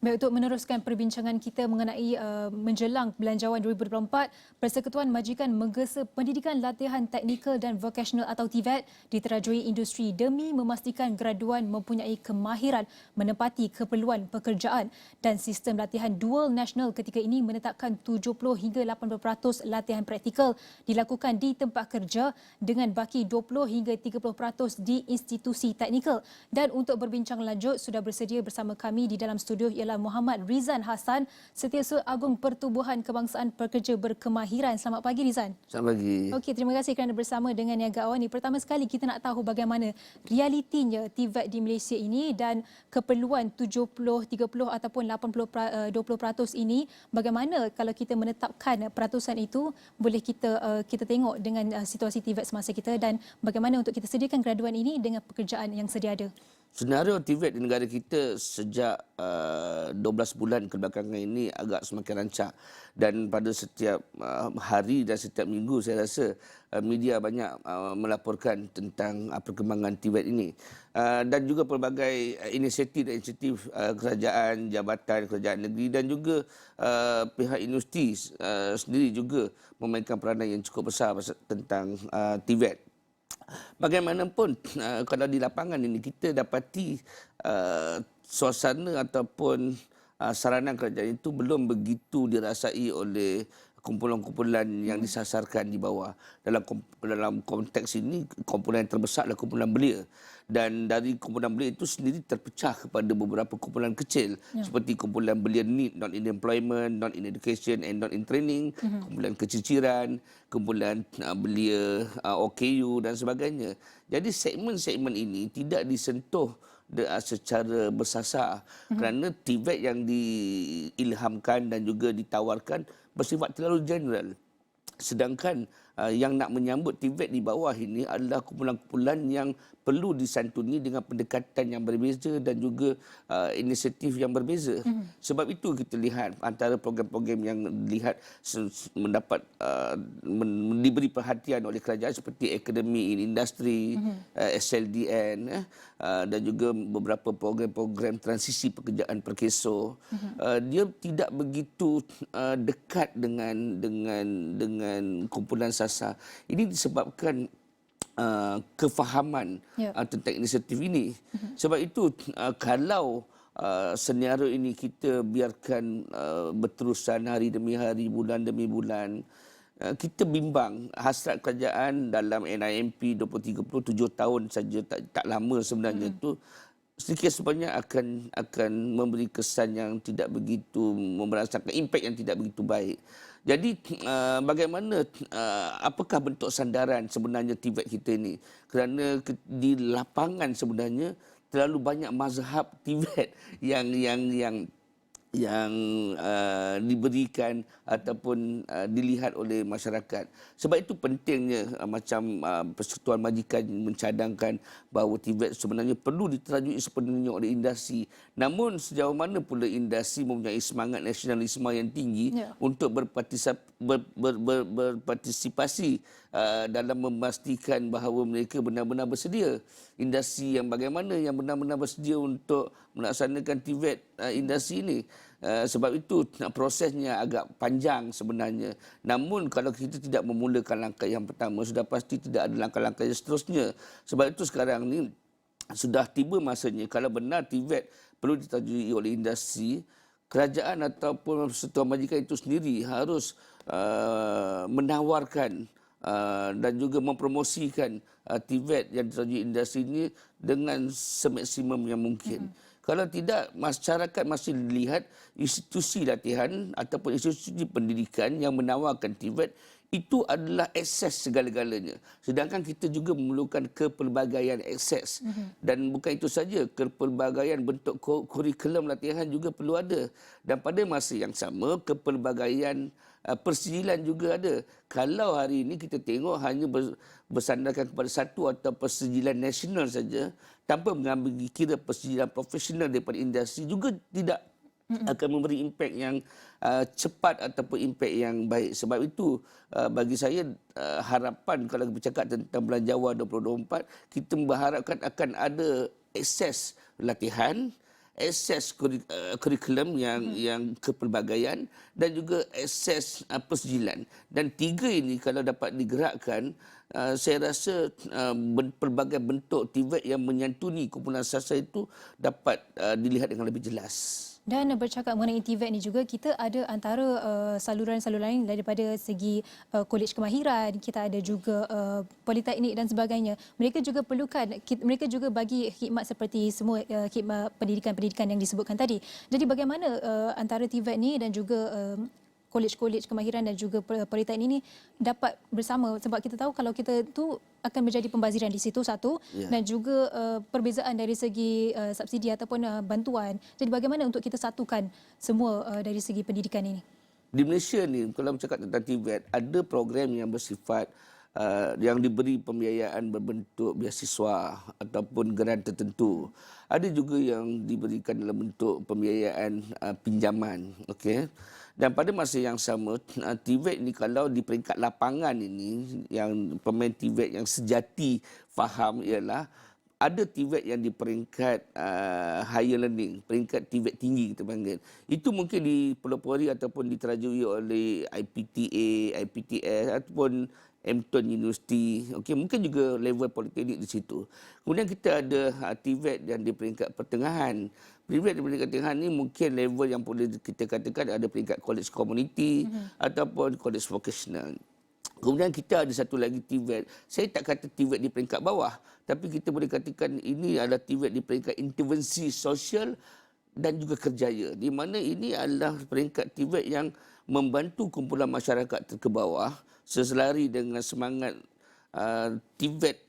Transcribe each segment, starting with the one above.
Baik, untuk meneruskan perbincangan kita mengenai menjelang Belanjawan 2024, Persekutuan Majikan menggesa pendidikan latihan teknikal dan vocational atau TVET diterajui industri demi memastikan graduan mempunyai kemahiran menempati keperluan pekerjaan, dan sistem latihan dual nasional ketika ini menetapkan 70 hingga 80% latihan praktikal dilakukan di tempat kerja dengan baki 20 hingga 30% di institusi teknikal. Dan untuk berbincang lanjut, sudah bersedia bersama kami di dalam studio ialah Muhammad Rizan Hassan, Setiausaha Agung Pertubuhan Kebangsaan Pekerja Berkemahiran. Selamat pagi, Rizan. Selamat pagi. Okey, terima kasih kerana bersama dengan Niaga Awal ni. Pertama sekali kita nak tahu bagaimana realitinya TVET di Malaysia ini dan keperluan 70, 30 ataupun 80, 20% ini. Bagaimana kalau kita menetapkan peratusan itu, boleh kita tengok dengan situasi TVET semasa kita, dan bagaimana untuk kita sediakan graduan ini dengan pekerjaan yang sedia ada. Senario TVET di negara kita sejak 12 bulan kebelakangan ini agak semakin rancak, dan pada setiap hari dan setiap minggu saya rasa media banyak melaporkan tentang perkembangan TVET ini, dan juga pelbagai inisiatif kerajaan, jabatan kerajaan negeri dan juga pihak industri sendiri juga memainkan peranan yang cukup besar tentang TVET. Bagaimanapun kalau di lapangan ini kita dapati suasana ataupun saranan kerajaan itu belum begitu dirasai oleh kumpulan-kumpulan yang disasarkan di bawah. Dalam konteks ini, kumpulan yang terbesar adalah kumpulan belia, dan dari kumpulan belia itu sendiri terpecah kepada beberapa kumpulan kecil, seperti kumpulan belia NEET, not in employment, not in education and not in training, kumpulan keciciran, kumpulan belia OKU dan sebagainya. Jadi segmen-segmen ini tidak disentuh secara bersasar kerana TVET yang diilhamkan dan juga ditawarkan bersifat terlalu general. Sedangkan yang nak menyambut TVET di bawah ini adalah kumpulan-kumpulan yang perlu disantuni dengan pendekatan yang berbeza dan juga inisiatif yang berbeza. Sebab itu kita lihat antara program-program yang dilihat mendapat diberi perhatian oleh kerajaan seperti Akademi in Industri, SLDN, dan juga beberapa program-program transisi pekerjaan perkeso. Dia tidak begitu dekat dengan kumpulan sasar. Ini disebabkan kefahaman tentang inisiatif ini. Sebab itu kalau senario ini kita biarkan berterusan hari demi hari, bulan demi bulan, kita bimbang hasrat kerajaan dalam NIMP 2030, 7 tahun saja, tak lama sebenarnya itu, sedikit sebanyak akan memberi kesan yang tidak begitu, merasakan impak yang tidak begitu baik. Jadi bagaimana, apakah bentuk sandaran sebenarnya TVET kita ini? Kerana di lapangan sebenarnya terlalu banyak mazhab TVET yang diberikan ataupun dilihat oleh masyarakat. Sebab itu pentingnya macam Persekutuan Majikan mencadangkan bahawa TVET sebenarnya perlu diterajui sepenuhnya oleh industri. Namun sejauh mana pula industri mempunyai semangat nasionalisme yang tinggi untuk berpartisipasi dalam memastikan bahawa mereka benar-benar bersedia. Industri yang bagaimana yang benar-benar bersedia untuk melaksanakan TVET industri ini. Sebab itu prosesnya agak panjang sebenarnya. Namun kalau kita tidak memulakan langkah yang pertama, sudah pasti tidak ada langkah-langkah yang seterusnya. Sebab itu sekarang ni sudah tiba masanya, kalau benar TVET perlu ditajui oleh industri, kerajaan ataupun Persekutuan Majikan itu sendiri harus menawarkan dan juga mempromosikan TVET yang ditajui industri ini dengan semaksimum yang mungkin. Kalau tidak, masyarakat masih dilihat institusi latihan ataupun institusi pendidikan yang menawarkan TVET itu adalah akses segala-galanya. Sedangkan kita juga memerlukan kepelbagaian akses. Dan bukan itu saja, kepelbagaian bentuk kurikulum latihan juga perlu ada. Dan pada masa yang sama, kepelbagaian persijilan juga ada. Kalau hari ini kita tengok hanya bersandarkan kepada satu atau persijilan nasional saja, tanpa mengambil kira persijilan profesional daripada industri, juga tidak akan memberi impak yang cepat ataupun impak yang baik. Sebab itu bagi saya harapan kalau bercakap tentang Belanjawan 2024, kita berharapkan akan ada akses latihan, akses kurikulum yang kepelbagaian dan juga akses persijilan. Dan tiga ini kalau dapat digerakkan, saya rasa pelbagai bentuk TVET yang menyantuni kumpulan asasa itu dapat dilihat dengan lebih jelas. Dan bercakap mengenai TVET ni juga, kita ada antara saluran-saluran lain daripada segi kolej kemahiran, kita ada juga politeknik dan sebagainya. Mereka juga perlukan, mereka juga bagi khidmat seperti semua khidmat pendidikan-pendidikan yang disebutkan tadi. Jadi bagaimana antara TVET ni dan juga kolej-kolej kemahiran dan juga politeknik ini dapat bersama, sebab kita tahu kalau kita tu akan menjadi pembaziran di situ satu, dan juga perbezaan dari segi subsidi ataupun bantuan. Jadi bagaimana untuk kita satukan semua dari segi pendidikan ini? Di Malaysia ni, kalau bercakap tentang TVET, ada program yang bersifat yang diberi pembiayaan berbentuk beasiswa ataupun geran tertentu. Ada juga yang diberikan dalam bentuk pembiayaan pinjaman. Okey. Dan pada masa yang sama, TVET ni kalau di peringkat lapangan ini, yang pemain TVET yang sejati faham ialah ada TVET yang di peringkat higher learning, peringkat TVET tinggi kita panggil. Itu mungkin dipelopori ataupun diterajui oleh IPTA, IPTS ataupun Hampton University. Okey, mungkin juga level politeknik di situ. Kemudian kita ada TVET yang di peringkat pertengahan. TVET di peringkat pertengahan ni mungkin level yang boleh kita katakan ada peringkat college community ataupun college vocational. Kemudian kita ada satu lagi TVET. Saya tak kata TVET di peringkat bawah, tapi kita boleh katakan ini adalah TVET di peringkat intervensi sosial dan juga kerjaya. Di mana ini adalah peringkat TVET yang membantu kumpulan masyarakat terkebawah seselari dengan semangat TVET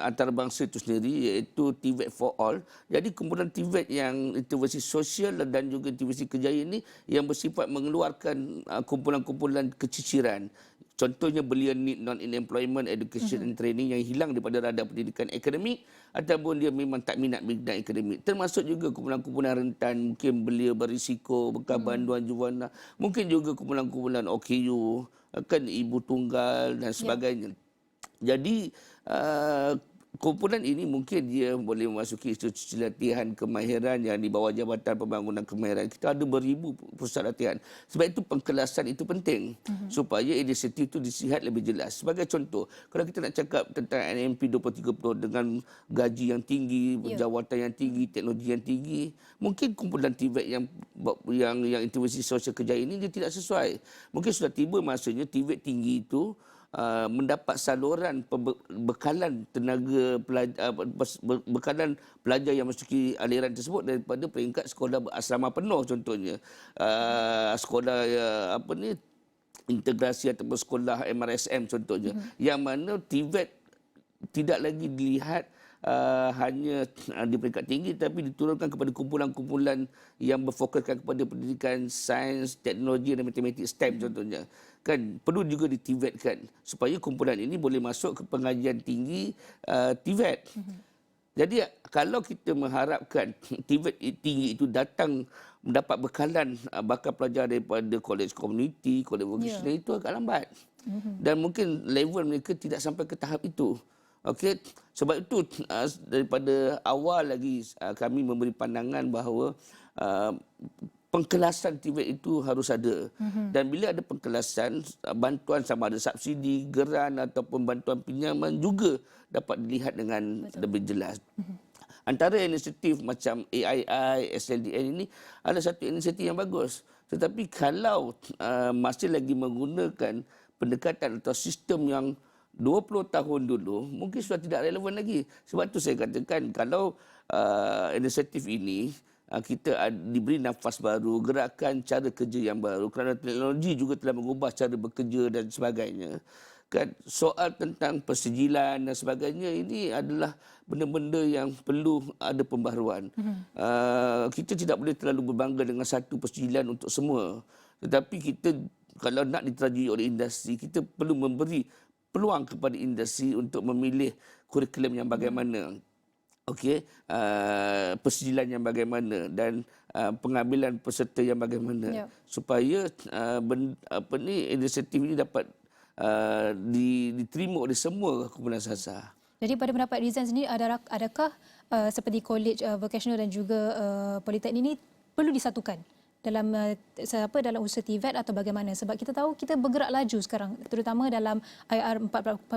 antarabangsa itu sendiri, iaitu TVET for all. Jadi kumpulan TVET yang intervensi sosial dan juga intervensi kerjaya ini yang bersifat mengeluarkan kumpulan-kumpulan keciciran. Contohnya belia need non-employment education and training yang hilang daripada radar pendidikan akademik ataupun dia memang tak minat bidang akademik. Termasuk juga kumpulan-kumpulan rentan, mungkin belia berisiko, bekas banduan juwana, mungkin juga kumpulan-kumpulan OKU, kan ibu tunggal dan sebagainya. Jadi kumpulan ini mungkin dia boleh memasuki institusi latihan kemahiran yang di bawah Jabatan Pembangunan Kemahiran. Kita ada beribu pusat latihan. Sebab itu pengkelasan itu penting supaya inisiatif itu disihat lebih jelas. Sebagai contoh, kalau kita nak cakap tentang NMP 2030 dengan gaji yang tinggi, jawatan yang tinggi, teknologi yang tinggi, mungkin kumpulan TVET yang intervensi sosial kerja ini dia tidak sesuai. Mungkin sudah tiba masanya TVET tinggi itu mendapat saluran bekalan tenaga pelajar, bekalan pelajar yang masuki aliran tersebut daripada peringkat sekolah berasrama penuh, contohnya sekolah integrasi ataupun sekolah MRSM contohnya, yang mana TVET tidak lagi dilihat hanya di peringkat tinggi, tapi diturunkan kepada kumpulan-kumpulan yang berfokuskan kepada pendidikan sains, teknologi dan matematik STEM contohnya. Kan perlu juga di TVET kan, supaya kumpulan ini boleh masuk ke pengajian tinggi TVET. Jadi kalau kita mengharapkan TVET tinggi itu datang mendapat bekalan bakal pelajar daripada kolej community, kolej vocational, itu agak lambat. Dan mungkin level mereka tidak sampai ke tahap itu. Okey, sebab itu daripada awal lagi kami memberi pandangan bahawa pengkelasan TVET itu harus ada. Dan bila ada pengkelasan, bantuan sama ada subsidi, geran ataupun bantuan pinjaman juga dapat dilihat dengan lebih jelas. Antara inisiatif macam AII, SLDN ini adalah satu inisiatif yang bagus. Tetapi kalau masih lagi menggunakan pendekatan atau sistem yang 20 tahun dulu, mungkin sudah tidak relevan lagi. Sebab itu saya katakan kalau inisiatif ini kita diberi nafas baru, gerakan cara kerja yang baru, kerana teknologi juga telah mengubah cara bekerja dan sebagainya. Kan soal tentang persijilan dan sebagainya ini adalah benda-benda yang perlu ada pembaharuan. Kita tidak boleh terlalu berbangga dengan satu persijilan untuk semua. Tetapi kita kalau nak diterajui oleh industri, kita perlu memberi peluang kepada industri untuk memilih kurikulum yang bagaimana. Okey, persijilan yang bagaimana dan pengambilan peserta yang bagaimana, supaya inisiatif ini dapat diterima oleh semua kumpulan asasa. Jadi pada pendapat Rizan sendiri, adakah seperti college vocational dan juga politeknik ini perlu disatukan dalam dalam usaha TVET atau bagaimana, sebab kita tahu kita bergerak laju sekarang, terutama dalam IR 4.0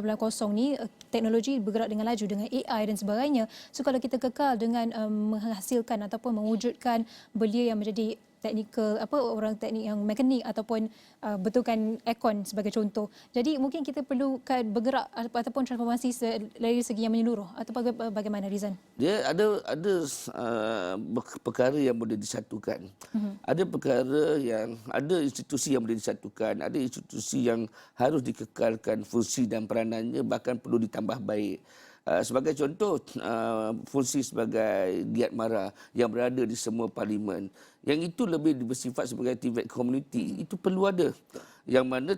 ni teknologi bergerak dengan laju dengan AI dan sebagainya. So kalau kita kekal dengan menghasilkan ataupun mewujudkan belia yang menjadi teknikal, orang teknik yang mekanik ataupun betulkan aircon sebagai contoh. Jadi mungkin kita perlukan bergerak ataupun transformasi dari segi yang menyeluruh, atau bagaimana, Rizan? Dia ada perkara yang boleh disatukan. Ada perkara yang ada institusi yang boleh disatukan, ada institusi yang harus dikekalkan fungsi dan peranannya, bahkan perlu ditambah baik. Sebagai contoh, fungsi sebagai giat mara yang berada di semua parlimen, yang itu lebih bersifat sebagai TVET community, itu perlu ada. Yang mana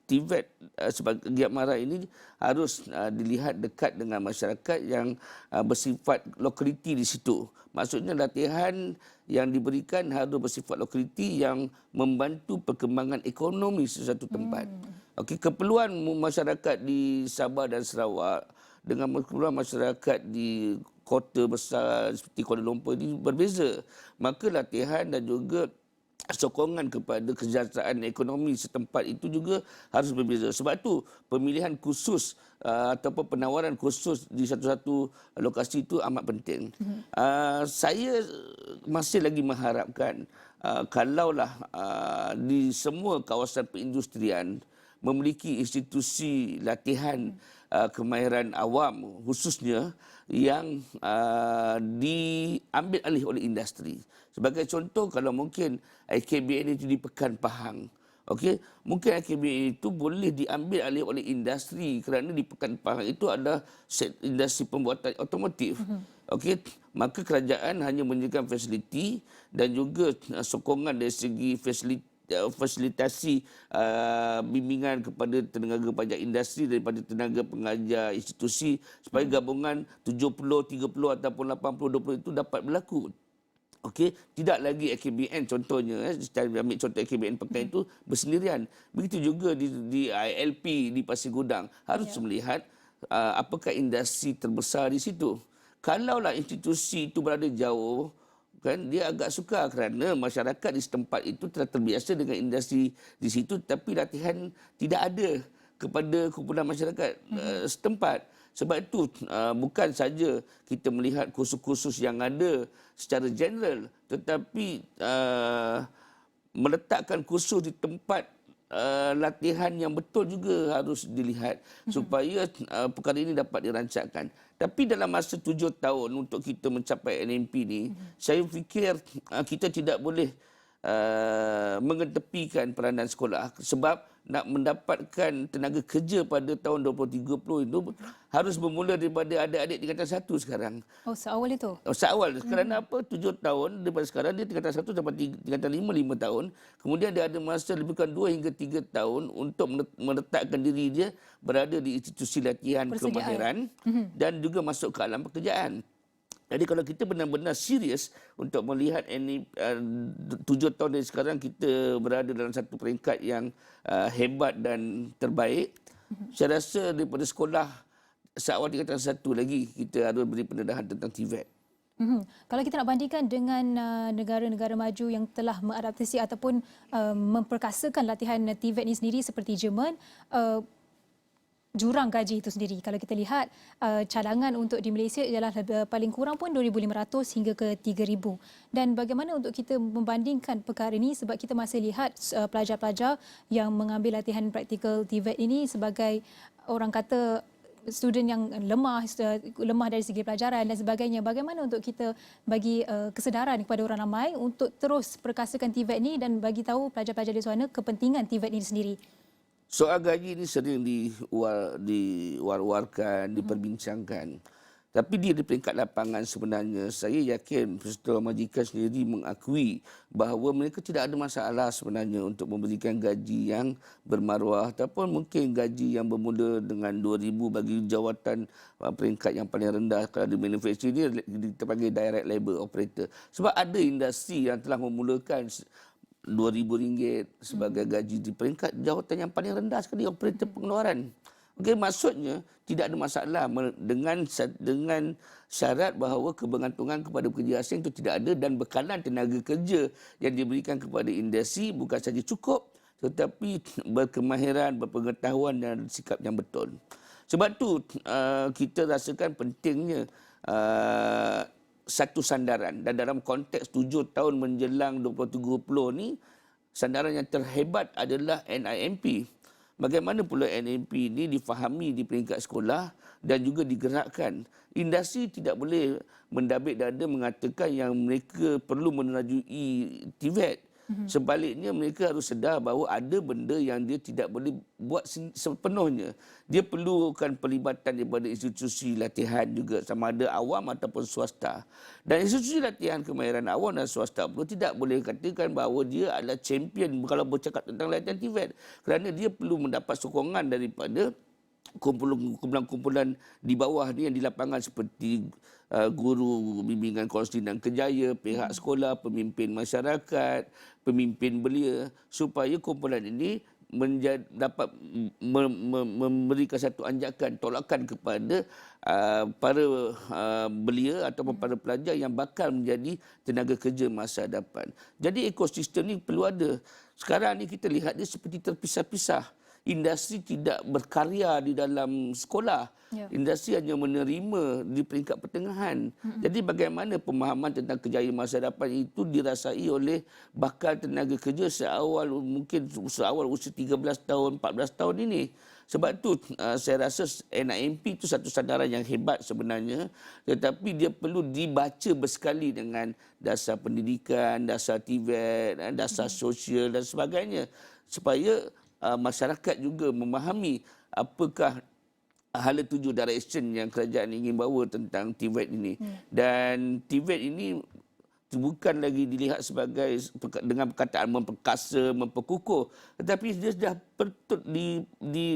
TVET sebagai giat mara ini harus dilihat dekat dengan masyarakat yang bersifat lokaliti di situ. Maksudnya latihan yang diberikan harus bersifat lokaliti yang membantu perkembangan ekonomi sesuatu tempat. Okey, keperluan masyarakat di Sabah dan Sarawak dengan keperluan masyarakat di kota besar seperti Kuala Lumpur ini berbeza. Maka latihan dan juga sokongan kepada kesejahteraan ekonomi setempat itu juga harus berbeza. Sebab itu pemilihan khusus ataupun penawaran khusus di satu-satu lokasi itu amat penting. Saya masih lagi mengharapkan kalaulah di semua kawasan perindustrian memiliki institusi latihan kemahiran awam khususnya yang diambil alih oleh industri. Sebagai contoh, kalau mungkin IKBN itu di Pekan Pahang, okey, mungkin IKBN itu boleh diambil alih oleh industri kerana di Pekan Pahang itu ada industri pembuatan otomotif. Okey, maka kerajaan hanya menyediakan fasiliti dan juga sokongan dari segi fasilitasi bimbingan kepada tenaga pajak industri daripada tenaga pengajar institusi supaya gabungan 70-30 ataupun 80-20 itu dapat berlaku. Okey, tidak lagi AKBN contohnya, saya ambil contoh AKBN Pekan itu bersendirian. Begitu juga di ILP di Pasir Gudang harus melihat apakah industri terbesar di situ. Kalaulah institusi itu berada jauh, kan dia agak sukar kerana masyarakat di setempat itu telah terbiasa dengan industri di situ, tapi latihan tidak ada kepada kumpulan masyarakat setempat. Sebab itu bukan saja kita melihat kursus-kursus yang ada secara general, tetapi meletakkan kursus di tempat latihan yang betul juga harus dilihat supaya perkara ini dapat dirancangkan. Tapi dalam masa 7 tahun untuk kita mencapai NMP ni, saya fikir kita tidak boleh mengetepikan peranan sekolah, sebab nak mendapatkan tenaga kerja pada tahun 2030 itu harus bermula daripada adik-adik tingkatan 1 sekarang. Oh, seawal itu? Seawal. Kerana apa? 7 tahun daripada sekarang dia tingkatan 1 sampai tingkatan 5 tahun. Kemudian dia ada masa lebih kurang 2 hingga 3 tahun untuk meletakkan diri dia berada di institusi latihan kemahiran dan juga masuk ke alam pekerjaan. Jadi kalau kita benar-benar serius untuk melihat ini 7 tahun dari sekarang kita berada dalam satu peringkat yang hebat dan terbaik, saya rasa daripada sekolah seawal tingkatan 1 lagi kita harus beri pendedahan tentang TVET. Kalau kita nak bandingkan dengan negara-negara maju yang telah mengadaptasi ataupun memperkasakan latihan TVET ini sendiri seperti Jerman, jurang gaji itu sendiri, kalau kita lihat cadangan untuk di Malaysia ialah paling kurang pun 2,500 hingga ke 3,000. Dan bagaimana untuk kita membandingkan perkara ini, sebab kita masih lihat pelajar-pelajar yang mengambil latihan praktikal TVET ini sebagai orang kata student yang lemah dari segi pelajaran dan sebagainya. Bagaimana untuk kita bagi kesedaran kepada orang ramai untuk terus perkasakan TVET ini dan bagi tahu pelajar-pelajar di sana kepentingan TVET ini sendiri? Soal gaji ini sering diwar-warkan, diperbincangkan. Tapi dia di peringkat lapangan sebenarnya, saya yakin peserta majikan sendiri mengakui bahawa mereka tidak ada masalah sebenarnya untuk memberikan gaji yang bermaruah ataupun mungkin gaji yang bermula dengan 2,000 bagi jawatan peringkat yang paling rendah. Kalau di manufacturing ini kita panggil direct labour operator. Sebab ada industri yang telah memulakan RM2,000 sebagai gaji di peringkat jawatan yang paling rendah sekali, operator pengeluaran. Okay, maksudnya tidak ada masalah dengan syarat bahawa kebergantungan kepada pekerja asing itu tidak ada dan bekalan tenaga kerja yang diberikan kepada industri bukan saja cukup tetapi berkemahiran, berpengetahuan dan sikap yang betul. Sebab tu kita rasakan pentingnya satu sandaran dan dalam konteks 7 tahun menjelang 2030 ni sandaran yang terhebat adalah NIMP. Bagaimana pula NIMP ini difahami di peringkat sekolah dan juga digerakkan. Industri tidak boleh mendabik dada mengatakan yang mereka perlu menerajui TVET. Sebaliknya mereka harus sedar bahawa ada benda yang dia tidak boleh buat sepenuhnya. Dia perlukan pelibatan daripada institusi latihan juga sama ada awam ataupun swasta. Dan institusi latihan kemahiran awam dan swasta pun tidak boleh katakan bahawa dia adalah champion kalau bercakap tentang latihan TVET. Kerana dia perlu mendapat sokongan daripada kumpulan-kumpulan di bawah ni yang di lapangan seperti guru bimbingan konseling dan kerjaya, pihak sekolah, pemimpin masyarakat, pemimpin belia supaya kumpulan ini dapat memberikan satu anjakan, tolakan kepada para belia ataupun para pelajar yang bakal menjadi tenaga kerja masa depan. Jadi ekosistem ni perlu ada. Sekarang ni kita lihat dia seperti terpisah-pisah. Industri tidak berkarya di dalam sekolah. Ya. Industri hanya menerima di peringkat pertengahan. Jadi bagaimana pemahaman tentang kejayaan masa depan itu dirasai oleh bakal tenaga kerja seawal usia 13 tahun, 14 tahun ini. Sebab tu saya rasa NIMP itu satu sandaran yang hebat sebenarnya, tetapi dia perlu dibaca bersekali dengan dasar pendidikan, dasar TVET, dasar sosial dan sebagainya supaya masyarakat juga memahami apakah hala tuju direction yang kerajaan ingin bawa tentang TVET ini. Dan TVET ini bukan lagi dilihat sebagai dengan perkataan memperkasa, memperkukuh, tetapi dia sudah patut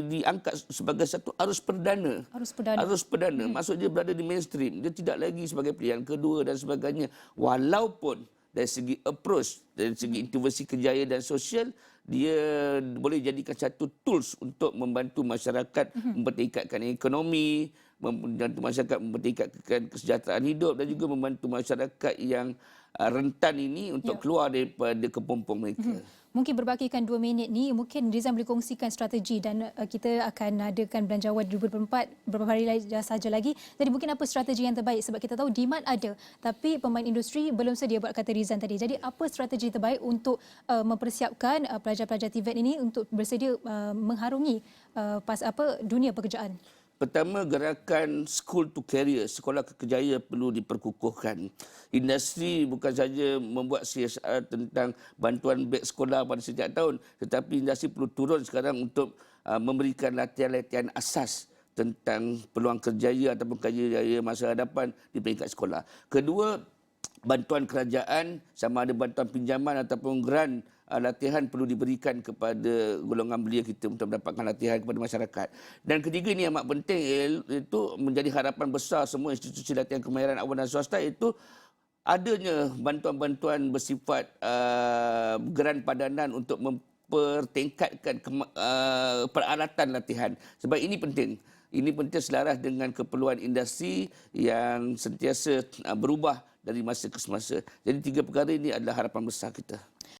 diangkat sebagai satu arus perdana. Arus perdana. Maksud dia berada di mainstream. Dia tidak lagi sebagai pilihan kedua dan sebagainya. Walaupun dari segi approach, dari segi intervensi kejayaan dan sosial, dia boleh jadikan satu tools untuk membantu masyarakat mempertingkatkan ekonomi, membantu masyarakat mempertingkatkan kesejahteraan hidup dan juga membantu masyarakat yang rentan ini untuk keluar daripada kepompong mereka. Mungkin berbakikan 2 minit ni, mungkin Rizan boleh kongsikan strategi dan kita akan adakan Belanjawan 2024 beberapa hari saja lagi. Jadi mungkin apa strategi yang terbaik sebab kita tahu demand ada tapi pemain industri belum sedia buat kata Rizan tadi. Jadi apa strategi terbaik untuk mempersiapkan pelajar-pelajar TVET ini untuk bersedia mengharungi dunia pekerjaan? Pertama, gerakan school to career, sekolah ke kerjaya perlu diperkukuhkan. Industri bukan saja membuat CSR tentang bantuan beg sekolah pada setiap tahun, tetapi industri perlu turun sekarang untuk memberikan latihan-latihan asas tentang peluang kerjaya ataupun kerjaya masa hadapan di peringkat sekolah. Kedua, bantuan kerajaan sama ada bantuan pinjaman ataupun grant latihan perlu diberikan kepada golongan belia kita untuk mendapatkan latihan kepada masyarakat. Dan ketiga ini amat penting itu menjadi harapan besar semua institusi latihan kemahiran awam dan swasta itu adanya bantuan-bantuan bersifat grant padanan untuk mempertingkatkan peralatan latihan. Sebab ini penting. Ini penting selaras dengan keperluan industri yang sentiasa berubah dari masa ke semasa. Jadi 3 perkara ini adalah harapan besar kita.